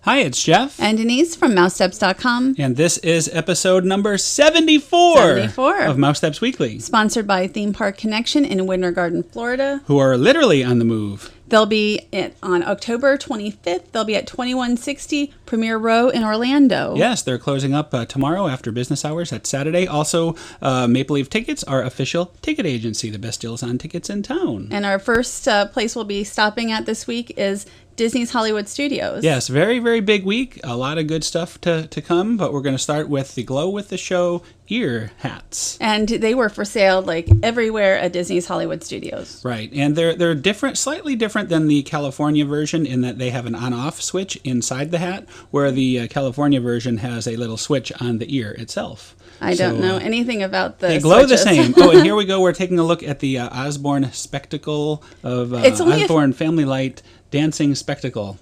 Hi, it's Jeff. And Denise from Mousesteps.com. And this is episode number 74 of Mousesteps Weekly. Sponsored by Theme Park Connection in Winter Garden, Florida. Who are literally on the move. They'll be on October 25th. They'll be at 2160 Premier Row in Orlando. Yes, they're closing up tomorrow after business hours. That's Saturday. Also, Maple Leaf Tickets, our official ticket agency, the best deals on tickets in town. And our first place we'll be stopping at this week is Disney's Hollywood Studios. Yes, very, very big week. A lot of good stuff to come, but we're going to start with the Glow with the Show ear hats. And they were for sale like everywhere at Disney's Hollywood Studios. Right, and they're different, slightly different than the California version in that they have an on-off switch inside the hat, where the California version has a little switch on the ear itself. I don't know anything about the They glow switches. the same. Oh, and here we go. We're taking a look at the Osborne spectacle of Osborne Family Light dancing spectacle.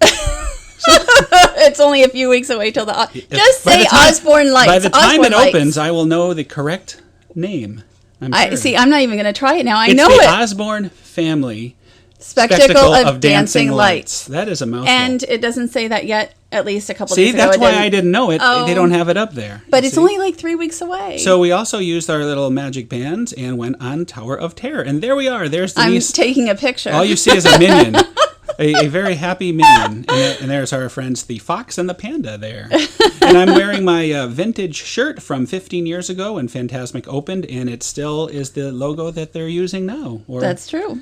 It's only a few weeks away till just say Osborne Lights. By the time Osborne it Lights. opens, I will know the correct name. I'm not even going to try it now. It's know the it. Osborne Family Spectacle of Dancing Lights. That is a mouthful. And it doesn't say that yet, at least a couple See, days ago. that's why I didn't know it. Oh. They don't have it up there. But it's only like 3 weeks away. So we also used our little magic bands and went on Tower of Terror. And there we are. There's Denise. I'm taking a picture. All you see is a minion. A very happy minion. And there's our friends, the fox and the panda there. And I'm wearing my vintage shirt from 15 years ago when Fantasmic opened, and it still is the logo that they're using now. That's true.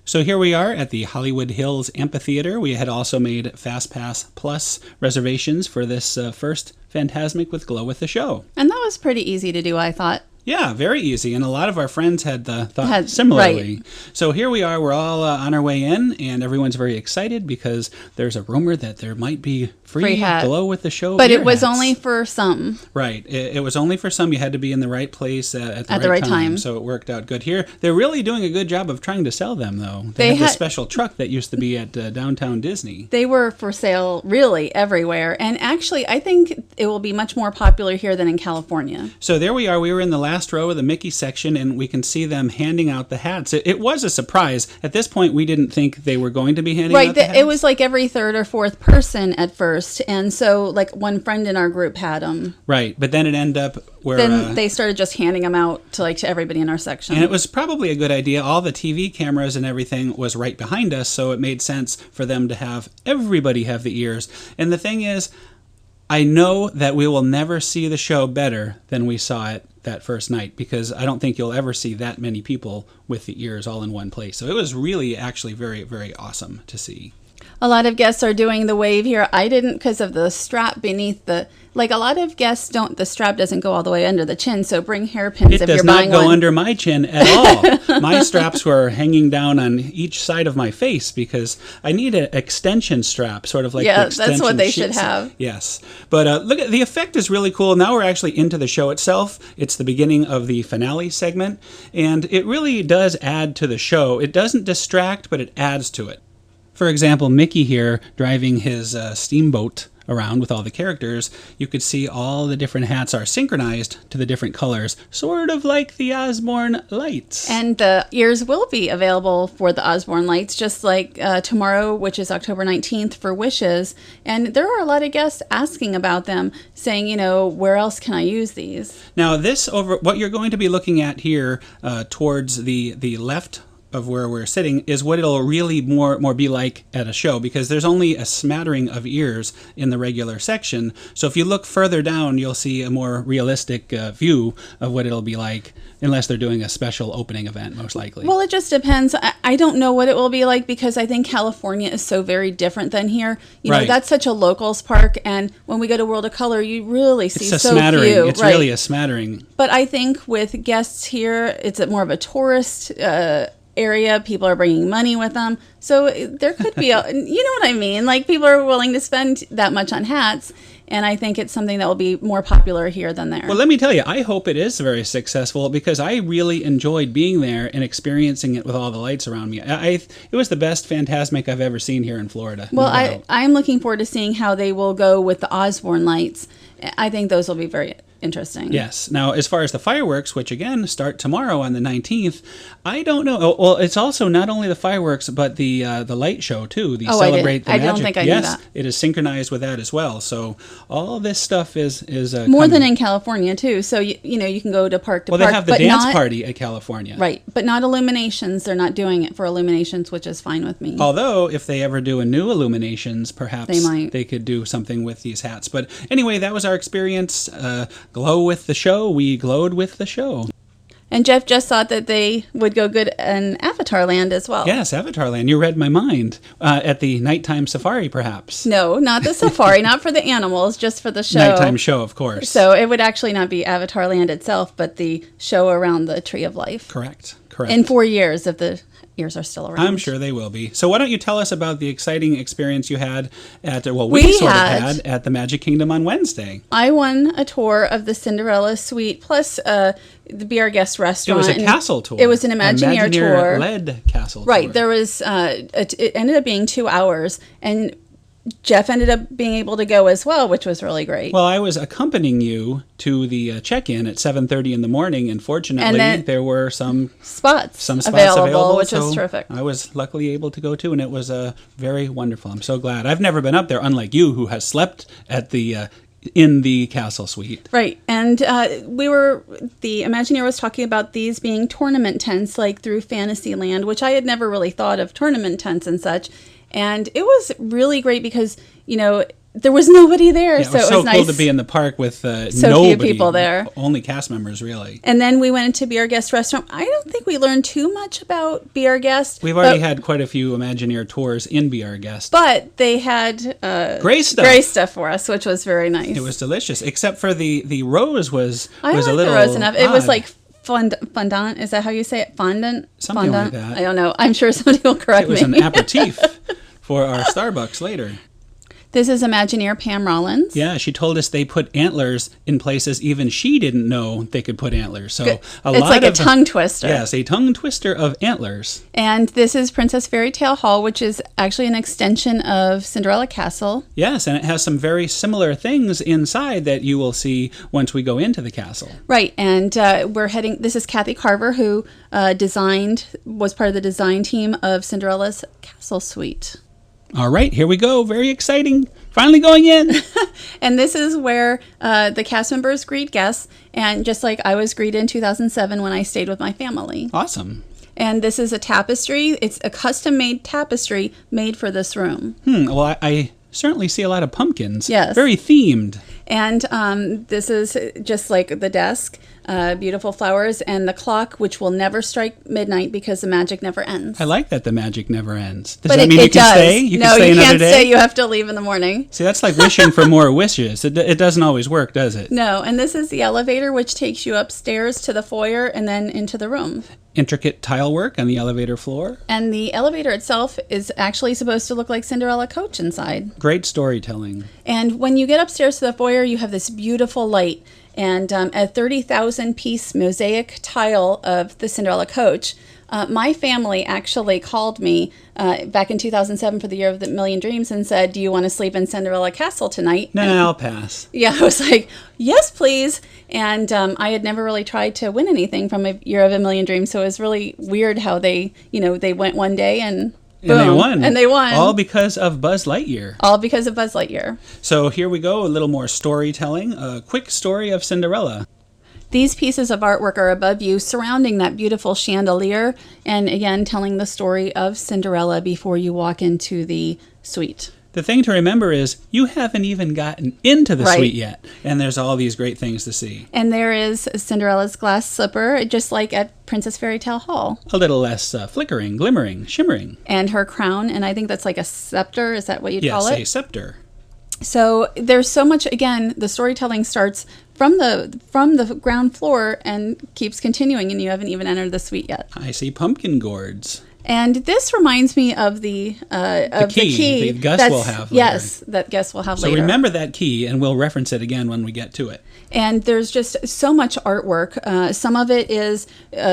So here we are at the Hollywood Hills Amphitheater. We had also made FastPass Plus reservations for this first Fantasmic with Glow with the Show. And that was pretty easy to do, I thought. Yeah, very easy. And a lot of our friends had thought similarly. Right. So here we are. We're all on our way in, and everyone's very excited because there's a rumor that there might be free Glow with the Show But ear it was hats. only for some. Right. It was only for some. You had to be in the right place at the right time. So it worked out good here. They're really doing a good job of trying to sell them, though. They had a special truck that used to be at downtown Disney. They were for sale really everywhere. And actually, I think it will be much more popular here than in California. So there we are. We were in the last row of the Mickey section, and we can see them handing out the hats. It was a surprise. At this point, we didn't think they were going to be handing out the hats. It was like every third or fourth person at first. And so, like, one friend in our group had them. Right. But then it ended up where... Then they started just handing them out to everybody in our section. And it was probably a good idea. All the TV cameras and everything was right behind us, so it made sense for them to have everybody have the ears. And the thing is, I know that we will never see the show better than we saw it that first night, because I don't think you'll ever see that many people with the ears all in one place. So it was really actually very, very awesome to see. A lot of guests are doing the wave here. I didn't because of the strap beneath the... Like, a lot of guests don't... The strap doesn't go all the way under the chin, so bring hairpins if you're buying one. It does not go under my chin at all. My straps were hanging down on each side of my face because I need an extension strap, sort of like the extension that's what they sheets. should have. Yes. But look, the effect is really cool. Now we're actually into the show itself. It's the beginning of the finale segment, and it really does add to the show. It doesn't distract, but it adds to it. For example, Mickey here driving his steamboat around with all the characters, you could see all the different hats are synchronized to the different colors, sort of like the Osborne Lights. And the ears will be available for the Osborne Lights, just like tomorrow, which is October 19th, for Wishes. And there are a lot of guests asking about them, saying, where else can I use these? Now, what you're going to be looking at here towards the left of where we're sitting is what it'll really more be like at a show, because there's only a smattering of ears in the regular section. So if you look further down, you'll see a more realistic view of what it'll be like, unless they're doing a special opening event, most likely. Well, it just depends. I don't know what it will be like, because I think California is so very different than here. Right. That's such a locals park, and when we go to World of Color, you really see so smattering. few. It's really a smattering. But I think with guests here, it's more of a tourist area. People are bringing money with them, so there could be you know what I mean, like people are willing to spend that much on hats, and I think it's something that will be more popular here than there. Well, let me tell you, I hope it is very successful, because I really enjoyed being there and experiencing it with all the lights around me. It was the best Fantasmic I've ever seen here in Florida. Well, I'm looking forward to seeing how they will go with the Osborne Lights. I think those will be very interesting. Yes. Now, as far as the fireworks, which again start tomorrow on the 19th, I don't know. Oh, well, it's also not only the fireworks, but the light show too. The Celebrate the I Magic. don't think I knew yes, that. it is synchronized with that as well. So all this stuff is More coming. than in California too. So you can go to park to Well, park. they have the but dance not, party at California. right? But not Illuminations. They're not doing it for Illuminations, which is fine with me. Although, if they ever do a new Illuminations, perhaps They might. they could do something with these hats. But anyway, that was our experience. Glow with the show. We glowed with the show. And Jeff just thought that they would go good in Avatar Land as well. Yes, Avatar Land. You read my mind. At the nighttime safari, perhaps. No, not the safari, not for the animals, just for the show. Nighttime show, of course. So it would actually not be Avatar Land itself, but the show around the Tree of Life. Correct. In 4 years, if the ears are still around. I'm sure they will be. So why don't you tell us about the exciting experience you had at, well, We we sort of had- had at the Magic Kingdom on Wednesday. I won a tour of the Cinderella Suite, plus the Be Our Guest It restaurant. was a and castle tour. It was an Imagineer tour. Led castle tour. Right. There was, it ended up being 2 hours, and Jeff ended up being able to go as well, which was really great. Well, I was accompanying you to the check-in at 7:30 in the morning, and fortunately, And then- there were some spots available, which so was terrific. I was luckily able to go too, and it was very wonderful. I'm so glad. I've never been up there, unlike you, who has slept at the in the castle suite. Right. And the Imagineer was talking about these being tournament tents, like through Fantasyland, which I had never really thought of tournament tents and such. And it was really great because, there was nobody there. Yeah, so it was it was so cool nice to be in the park with so nobody, few people there. Only cast members, really. And then we went into Be Our Guest restaurant. I don't think we learned too much about Be Our Guest. We've already had quite a few Imagineer tours in Be Our Guest. But they had Great stuff. Great stuff for us, which was very nice. It was delicious, except for the rose was I a like little the rose enough. It was odd. like fondant. Is that how you say it? Fondant? Something like Fondant? that. I don't know. I'm sure somebody will correct It was me. an aperitif for our Starbucks later. This is Imagineer Pam Rollins. Yeah, she told us they put antlers in places even she didn't know they could put antlers. So It's lot like of a tongue twister. Yes, a tongue twister of antlers. And this is Princess Fairy Tale Hall, which is actually an extension of Cinderella Castle. Yes, and it has some very similar things inside that you will see once we go into the castle. Right, and we're heading. This is Kathy Carver, who was part of the design team of Cinderella's Castle Suite. All right, here we go. Very exciting. Finally going in. And this is where the cast members greet guests, and just like I was greeted in 2007 when I stayed with my family. Awesome. And this is a tapestry. It's a custom-made tapestry made for this room. Well, I certainly see a lot of pumpkins. Yes. Very themed. And this is just like the desk, beautiful flowers, and the clock, which will never strike midnight because the magic never ends. I like that the magic never ends. Does But that mean you can does. stay? You no, can stay you another can't day? stay. You have to leave in the morning. See, that's like wishing for more wishes. It doesn't always work, does it? No, and this is the elevator, which takes you upstairs to the foyer and then into the room. Intricate tile work on the elevator floor. And the elevator itself is actually supposed to look like Cinderella coach inside. Great storytelling. And when you get upstairs to the foyer, you have this beautiful light and a 30,000 piece mosaic tile of the Cinderella coach. My family actually called me back in 2007 for the Year of the Million Dreams and said, "Do you want to sleep in Cinderella Castle tonight?" No, And I'll pass. yeah, I was like, "Yes, please." And I had never really tried to win anything from a Year of a Million Dreams, so it was really weird how they went one day and boom, And they won. And they won. All because of Buzz Lightyear. All because of Buzz Lightyear. So here we go, a little more storytelling. A quick story of Cinderella. These pieces of artwork are above you, surrounding that beautiful chandelier, and again, telling the story of Cinderella before you walk into the suite. The thing to remember is you haven't even gotten into the Right. suite yet, and there's all these great things to see. And there is Cinderella's glass slipper, just like at Princess Fairy Tale Hall. A little less flickering, glimmering, shimmering. And her crown, and I think that's like a scepter. Is that what you'd Yes, call a it? scepter. So there's so much, again, the storytelling starts from the ground floor and keeps continuing, and you haven't even entered the suite yet. I see pumpkin gourds. And this reminds me of the key that Gus will have later. Yes, that Gus will have later. So remember that key, and we'll reference it again when we get to it. And there's just so much artwork. Some of it is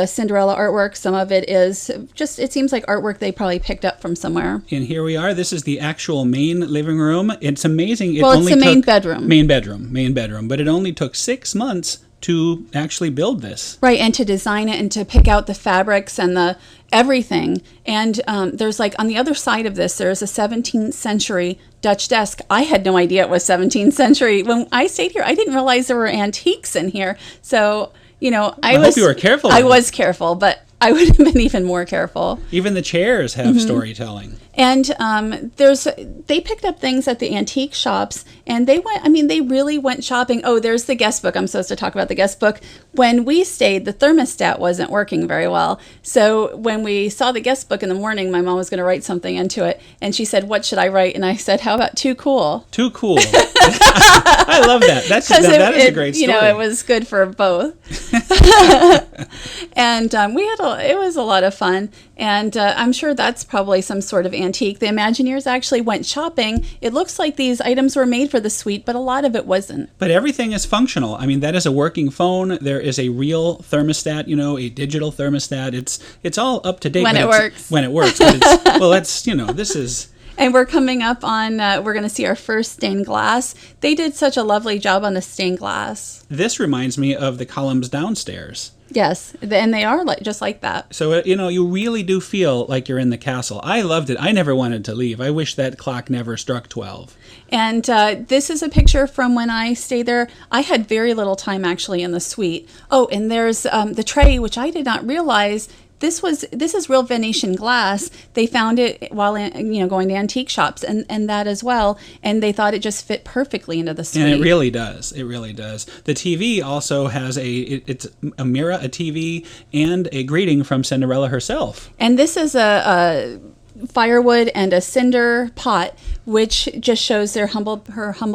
Cinderella artwork. Some of it is just, it seems like artwork they probably picked up from somewhere. And here we are. This is the actual main living room. It's amazing. It's the main bedroom. Main bedroom. But it only took 6 months to actually build this. Right, and to design it and to pick out the fabrics and the everything. And there's like on the other side of this, there's a 17th century Dutch desk. I had no idea it was 17th century. When I stayed here, I didn't realize there were antiques in here. So, I hope you were careful. I was careful, but I would have been even more careful. Even the chairs have storytelling. And they picked up things at the antique shops, and they really went shopping. Oh, there's the guest book. I'm supposed to talk about the guest book. When we stayed, the thermostat wasn't working very well. So when we saw the guest book in the morning, my mom was going to write something into it, and she said, "What should I write?" And I said, "How about too cool?" Too cool. I love that. That is a great story. It was good for both. And it was a lot of fun. And I'm sure that's probably some sort of antique. The Imagineers actually went shopping. It looks like these items were made for the suite, but a lot of it wasn't. But everything is functional. I mean, that is a working phone. There is a real thermostat, a digital thermostat. It's all up to date. When it works. When it works. But this is... And we're coming up on, we're going to see our first stained glass. They did such a lovely job on the stained glass. This reminds me of the columns downstairs. Yes, and they are just like that. So, you really do feel like you're in the castle. I loved it. I never wanted to leave. I wish that clock never struck 12. And this is a picture from when I stayed there. I had very little time actually in the suite. Oh, and there's the tray, which I did not realize. This is real Venetian glass. They found it while going to antique shops and that as well, and they thought it just fit perfectly into the suite. And it really does. It really does. The TV also has it's a mirror, a TV, and a greeting from Cinderella herself. And this is a firewood and a cinder pot, which just shows her humble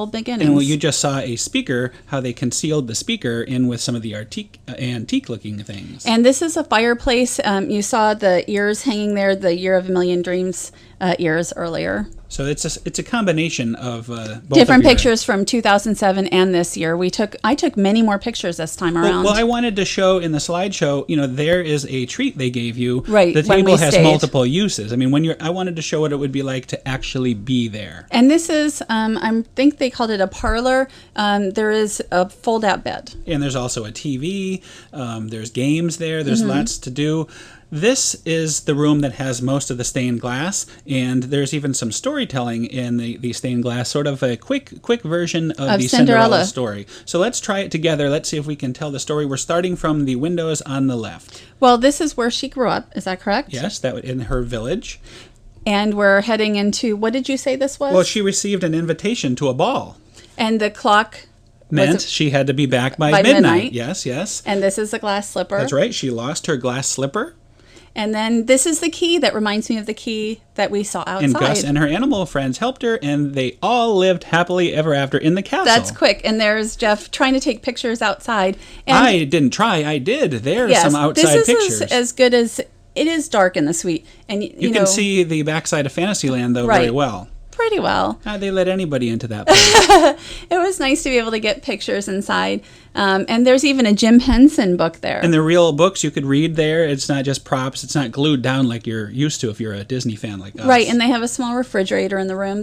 beginnings. And you just saw a speaker, how they concealed the speaker in with some of the antique looking things. And this is a fireplace. You saw the ears hanging there, the Year of a Million Dreams ears earlier. So it's a combination of both different pictures from 2007 and this year. I took many more pictures this time around. Well, I wanted to show in the slideshow, there is a treat they gave you. Right. The table has multiple uses. I mean, I wanted to show what it would be like to actually be there. And this is, I think they called it a parlor. There is a fold-out bed. And there's also a TV. There's games there. There's lots to do. This is the room that has most of the stained glass, and there's even some storytelling in the stained glass, sort of a quick version of the Cinderella story. So let's try it together. Let's see if we can tell the story. We're starting from the windows on the left. Well, this is where she grew up. Is that correct? Yes, in her village. And we're heading into, what did you say this was? Well, she received an invitation to a ball. And the clock meant she had to be back by midnight. Yes. And this is a glass slipper. That's right. She lost her glass slipper. And then this is the key that reminds me of the key that we saw outside. And Gus and her animal friends helped her, and they all lived happily ever after in the castle. That's quick. And there's Jeff trying to take pictures outside. And I didn't try. I did. There's some outside pictures. This is as good as... It is dark in the suite. And you can see the backside of Fantasyland, though, very well. Pretty well. They let anybody into that place. It was nice to be able to get pictures inside. And there's even a Jim Henson book there. And the real books you could read there. It's not just props. It's not glued down like you're used to if you're a Disney fan like us. Right, and they have a small refrigerator in the room.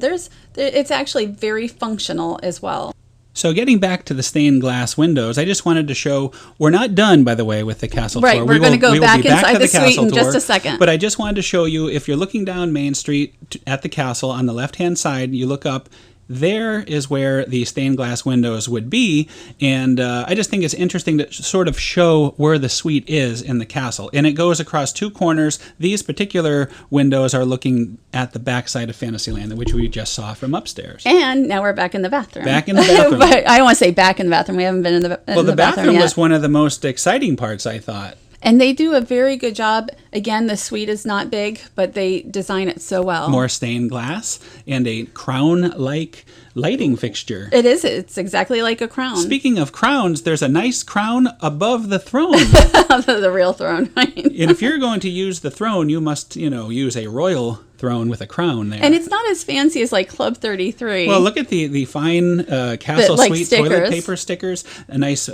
It's actually very functional as well. So getting back to the stained glass windows, I just wanted to show, we're not done, by the way, with the castle tour. Right, we're going to go back inside the suite in just a second. But I just wanted to show you, if you're looking down Main Street at the castle, on the left-hand side, you look up, there is where the stained glass windows would be, and I just think it's interesting to sort of show where the suite is in the castle. And it goes across two corners. These particular windows are looking at the backside of Fantasyland, which we just saw from upstairs. And now we're back in the bathroom. Back in the bathroom. But I don't want to say back in the bathroom. We haven't been in the bathroom Well, the bathroom yet. was one of the most exciting parts, I thought. And they do a very good job. Again, the suite is not big, but they design it so well. More stained glass and a crown-like lighting fixture. It is. It's exactly like a crown. Speaking of crowns, there's a nice crown above the throne. The real throne, right? And if you're going to use the throne, you must, use a royal throne with a crown there. And it's not as fancy as like Club 33. Well, look at the fine Castle Suite stickers. Toilet paper stickers. A nice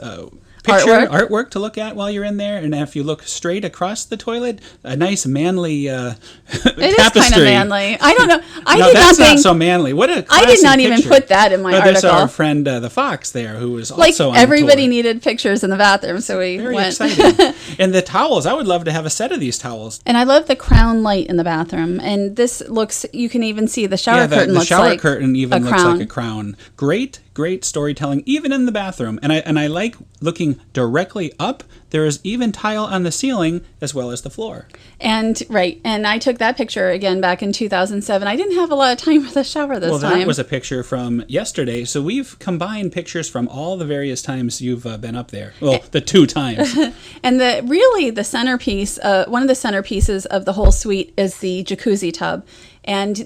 picture artwork to look at while you're in there. And if you look straight across the toilet, a nice manly tapestry. It is kind of manly. I don't know. That's not so manly. What a classy I did not even picture. put that in my article. There's our friend the Fox there, who was like also on everybody tour. needed pictures in the bathroom, so we Very went. exciting. And the towels. I would love to have a set of these towels. And I love the crown light in the bathroom. And this looks, you can even see the shower curtain the looks shower like curtain even a looks crown. like a crown. Great storytelling, even in the bathroom. And I like looking directly up. There is even tile on the ceiling as well as the floor. And I took that picture again back in 2007. I didn't have a lot of time for the shower this time. Well, that was a picture from yesterday. So we've combined pictures from all the various times you've been up there. Well, the 2 times. And the centerpiece, one of the centerpieces of the whole suite is the jacuzzi tub. And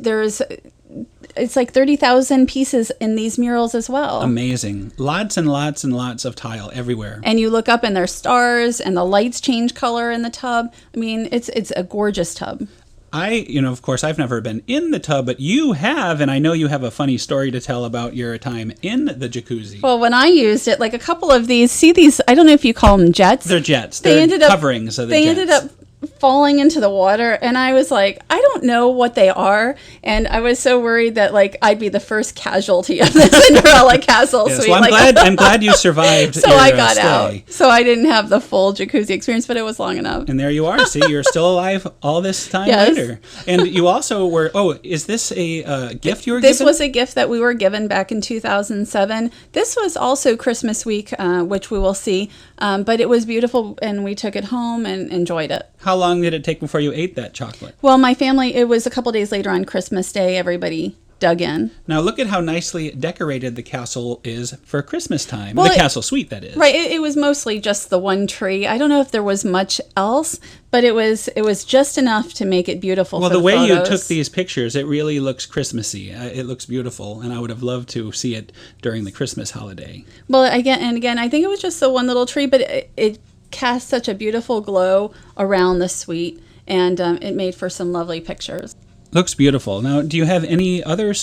it's like 30,000 pieces in these murals as well. Amazing. Lots and lots and lots of tile everywhere. And you look up and there's stars and the lights change color in the tub. I mean, it's a gorgeous tub. Of course, I've never been in the tub, but you have, and I know you have a funny story to tell about your time in the jacuzzi. Well, when I used it, like a couple of these, I don't know if you call them jets. They're jets. They're coverings of the jets. They ended up falling into the water, and I was like, I don't know what they are, and I was so worried that like I'd be the first casualty of the Cinderella Castle Suite. Well, I'm glad you survived. So I got out. So I didn't have the full jacuzzi experience, but it was long enough. And there you are. See, you're still alive all this time later. And you also were. Oh, is this a gift you were given? This was a gift that we were given back in 2007. This was also Christmas week, which we will see. But it was beautiful, and we took it home and enjoyed it. How long did it take before you ate that chocolate? Well, my family, it was a couple days later on Christmas Day, everybody dug in. Now look at how nicely decorated the castle is for Christmas time. Well, the Castle Suite, that is. Right. It was mostly just the one tree. I don't know if there was much else, but it was just enough to make it beautiful for the photos. Well, the way you took these pictures, it really looks Christmassy. It looks beautiful, and I would have loved to see it during the Christmas holiday. Well, again, I think it was just the one little tree, but it cast such a beautiful glow around the suite, and it made for some lovely pictures. Looks beautiful. Now, do you have any other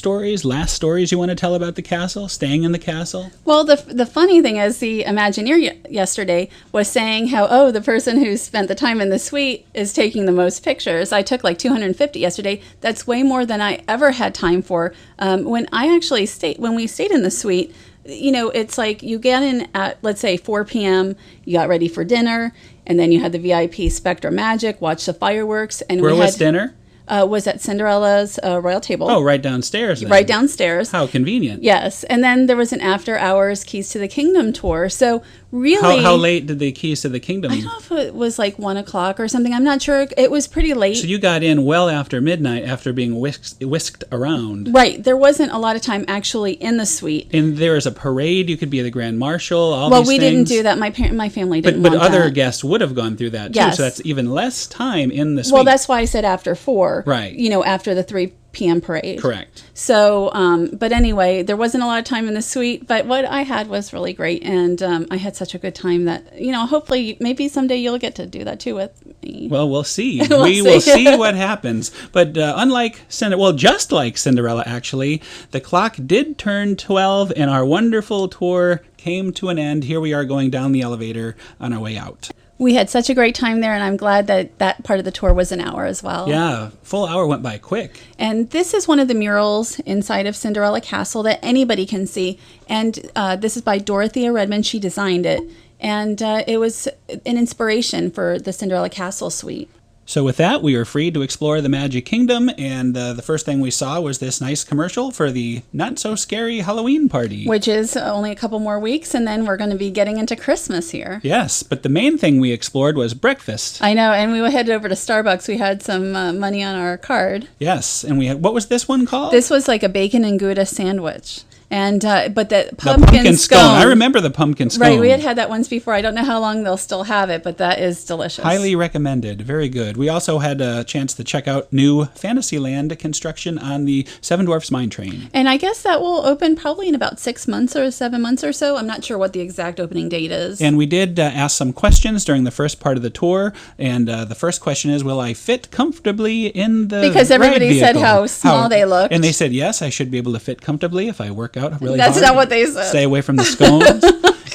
last stories you want to tell about the castle, staying in the castle? Well, the funny thing is the Imagineer yesterday was saying how, the person who spent the time in the suite is taking the most pictures. I took like 250 yesterday. That's way more than I ever had time for. When we stayed in the suite, it's like you get in at, let's say, 4 p.m., you got ready for dinner, and then you had the VIP Spectra Magic, watch the fireworks. And Where was dinner? Was at Cinderella's royal table. Oh, right downstairs then. Right downstairs. How convenient. Yes. And then there was an after-hours Keys to the Kingdom tour. So really... How late did the Keys to the Kingdom... I don't know if it was like 1 o'clock or something. I'm not sure. It was pretty late. So you got in well after midnight after being whisked around. Right. There wasn't a lot of time actually in the suite. And there was a parade. You could be the Grand Marshal, all these things. Well, we didn't do that. My family didn't want But other that. guests would have gone through that, too. Yes. So that's even less time in the suite. Well, that's why I said after 4. Right. After the 3 p.m. parade. Correct. So, but anyway, there wasn't a lot of time in the suite, but what I had was really great, and I had such a good time that, hopefully, maybe someday you'll get to do that too with me. Well, we'll see. We will see what happens. But just like Cinderella, actually, the clock did turn 12, and our wonderful tour came to an end. Here we are going down the elevator on our way out. We had such a great time there, and I'm glad that part of the tour was an hour as well. Yeah, full hour went by quick. And this is one of the murals inside of Cinderella Castle that anybody can see. And this is by Dorothea Redmond. She designed it. And it was an inspiration for the Cinderella Castle Suite. So with that, we are free to explore the Magic Kingdom, and the first thing we saw was this nice commercial for the not-so-scary Halloween party. Which is only a couple more weeks, and then we're going to be getting into Christmas here. Yes, but the main thing we explored was breakfast. I know, and we headed over to Starbucks. We had some money on our card. Yes, and what was this one called? This was like a bacon and Gouda sandwich. And but the The pumpkin scone. I remember the pumpkin scone. Right, we had that once before. I don't know how long they'll still have it, but that is delicious. Highly recommended. Very good. We also had a chance to check out new Fantasyland construction on the Seven Dwarfs Mine Train. And I guess that will open probably in about 6 months or 7 months or so. I'm not sure what the exact opening date is. And we did ask some questions during the first part of the tour. And the first question is, will I fit comfortably in the Because everybody ride said vehicle? how small they looked. And they said, yes, I should be able to fit comfortably if I work out really That's hard. not what they said. Stay away from the scones.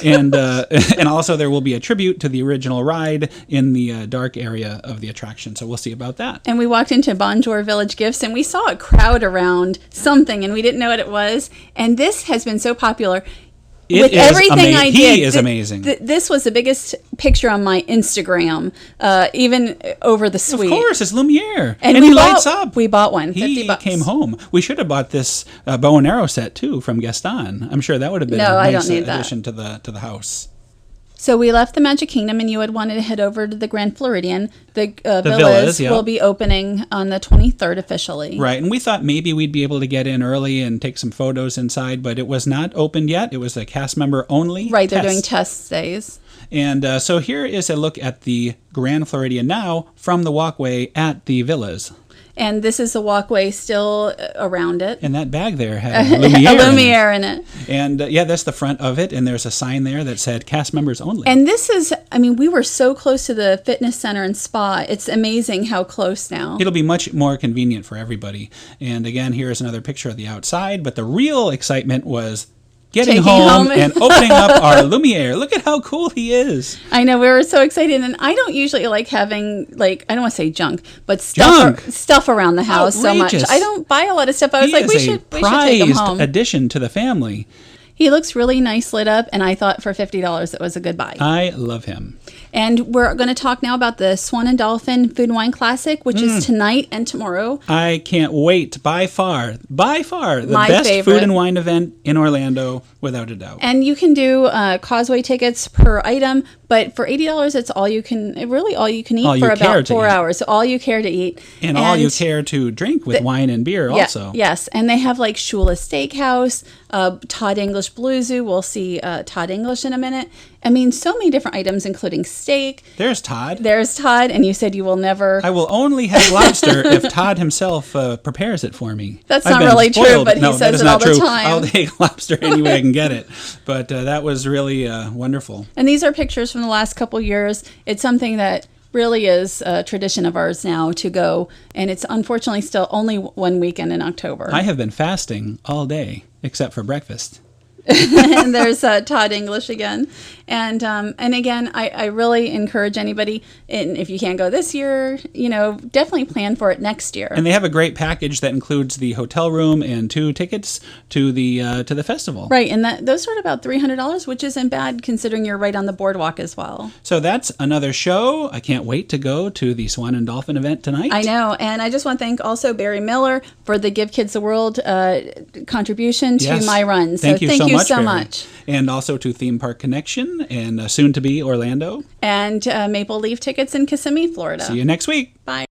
And also there will be a tribute to the original ride in the dark area of the attraction. So we'll see about that. And we walked into Bonjour Village Gifts and we saw a crowd around something and we didn't know what it was. And this has been so popular. With everything I did, he is amazing. This was the biggest picture on my Instagram, even over the suite. Of course, it's Lumiere, and he lights up. We bought one. He 50 bucks. came home. We should have bought this bow and arrow set too from Gaston. I'm sure that would have been No, a I nice don't need addition to the house. So we left the Magic Kingdom, and you had wanted to head over to the Grand Floridian. The villas, yeah. will be opening on the 23rd officially. Right, and we thought maybe we'd be able to get in early and take some photos inside, but it was not opened yet. It was a cast member only. Right, they're test. doing test days. And so here is a look at the Grand Floridian now from the walkway at the villas. And this is the walkway still around it. And that bag there had Lumiere, Lumiere in it. And yeah, that's the front of it. And there's a sign there that said cast members only. And this is, I mean, we were so close to the fitness center and spa. It's amazing how close now. It'll be much more convenient for everybody. And again, here's another picture of the outside. But the real excitement was getting home and opening up our Lumiere. Look at how cool he is. I know, we were so excited. And I don't usually like having, like, I don't want to say junk, but stuff around the house Outrageous. so much. I don't buy a lot of stuff. I was like, we should take him home. Addition to the family. He looks really nice lit up, and I thought for $50 it was a good buy. I love him. And we're going to talk now about the Swan and Dolphin Food and Wine Classic, which is tonight and tomorrow. I can't wait. By far, the My best favorite. food and wine event in Orlando, without a doubt. And you can do Causeway tickets per item, but for $80, it's all you can eat for about 4 hours. So all you care to eat. And all you care to drink with wine and beer also. Yes, and they have like Shula Steakhouse, Todd English Blue Zoo. We'll see Todd English in a minute. I mean, so many different items, including steak. There's Todd. And you said you will never... I will only have lobster if Todd himself prepares it for me. That's not really true, but he says it all the time. I'll take lobster any way I can get it. But that was really wonderful. And these are pictures from the last couple years. It's something that really is a tradition of ours now to go, and it's unfortunately still only one weekend in October. I have been fasting all day, except for breakfast. And there's Todd English again. And again, I really encourage anybody, and if you can't go this year, definitely plan for it next year. And they have a great package that includes the hotel room and 2 tickets to the festival. Right, and those are at about $300, which isn't bad considering you're right on the boardwalk as well. So that's another show. I can't wait to go to the Swan and Dolphin event tonight. I know, and I just want to thank also Barry Miller for the Give Kids the World contribution to my run. So thank you so much. And also to Theme Park Connection and soon to be Orlando. And Maple Leaf tickets in Kissimmee, Florida. See you next week. Bye.